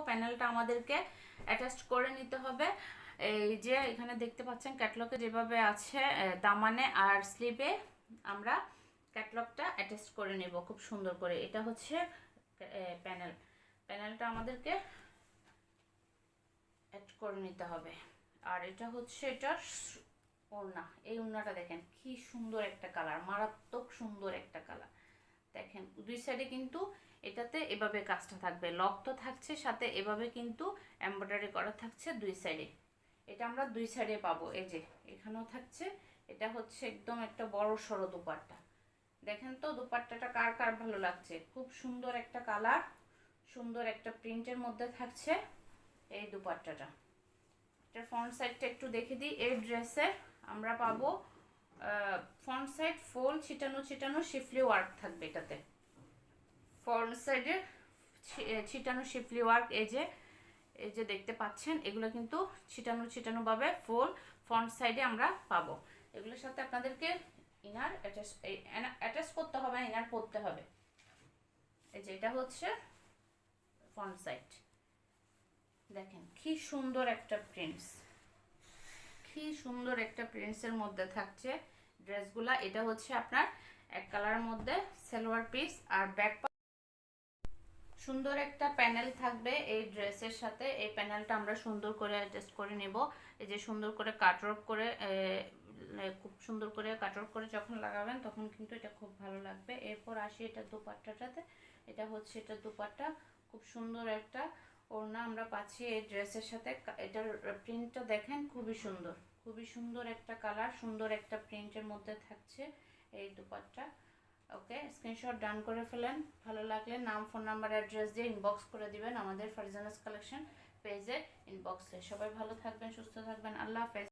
প্যানেলটা আমাদেরকে অ্যাটাচ করে নিতে হবে। এই যে এখানে দেখতে পাচ্ছেন ক্যাটলগে যেভাবে আছে দামানে আর স্লিভে আমরা ক্যাটলগটা অ্যাটাচ করে নেব খুব সুন্দর করে। এটা হচ্ছে প্যানেলটা আমাদেরকে অ্যাড করে নিতে হবে। আর এটা হচ্ছে এটার ওড়না। এই ওড়নাটা দেখেন কি সুন্দর একটা কালার, মারাত্মক সুন্দর একটা কালার। দেখেন দুই সাইডে কিন্তু এটাতে এভাবে কাজটা থাকবে, লক তো থাকছে সাথে এভাবে কিন্তু এমব্রয়ডারি করা থাকছে দুই সাইডে। এটা আমরা দুই সাইডে পাবো। এই যে এখানেও থাকছে। এটা হচ্ছে একদম একটা বড় সড়ো দুপাট্টা। দেখেন তো দুপাট্টাটা কার কার ভালো লাগছে, খুব সুন্দর একটা কালার, সুন্দর একটা প্রিন্টের মধ্যে থাকছে এই দুপাট্টাটা। এটার ফ্রন্ট সাইডটা একটু দেখে দিই। এই ড্রেসের আমরা পাবো ফ্রন্ট সাইড ফুল ছিটানো ছিটানো শিফলি ওয়ার্ক থাকবে এটাতে। ফ্রন্ট সাইডে ছিটানো শিফলি ওয়ার্ক এই যে দেখতে পাচ্ছেন, এগুলো কিন্তু ছিটানো ছিটানো ভাবে ফুল ফ্রন্ট সাইডে আমরা পাবো। এগুলোর সাথে আপনাদেরকে ইনার অ্যাটাচ করতে হবে, ইনার পরতে হবে। এই যে এটা হচ্ছে ফ্রন্ট সাইড। দেখেন কি সুন্দর একটা প্রিন্টস, কি সুন্দর একটা প্রিন্টসের মধ্যে থাকছে ড্রেসগুলা। এটা হচ্ছে আপনার এক কালারের মধ্যে সালোয়ার পিস আর ব্যাক সুন্দর একটা প্যানেল থাকবে এই ড্রেসের সাথে। এই প্যানেলটা আমরা সুন্দর করে অ্যাডজাস্ট করে নেব। এই যে সুন্দর করে কাটওয়ার্ক করে খুব সুন্দর করে কাটওয়ার্ক করে যখন লাগাবেন তখন কিন্তু এটা খুব ভালো লাগবে। এরপর আসি এটা দুপাট্টাটাতে। এটা হচ্ছে এটা দুপাট্টা, খুব সুন্দর একটা ওড়না আমরা পাচ্ছি এই ড্রেসের সাথে। এটার প্রিন্টটা দেখেন খুবই সুন্দর, খুবই সুন্দর একটা কালার, সুন্দর একটা প্রিন্টের মধ্যে থাকছে এই দুপাট্টা। ওকে, স্ক্রিনশট ডান করে ফেলেন। ভালো লাগলে নাম, ফোন নাম্বার, অ্যাড্রেস দিয়ে ইনবক্স করে দিবেন আমাদের ফারজানাস কালেকশন পেজে ইনবক্সে। সবাই ভালো থাকবেন, সুস্থ থাকবেন। আল্লাহ হাফেজ।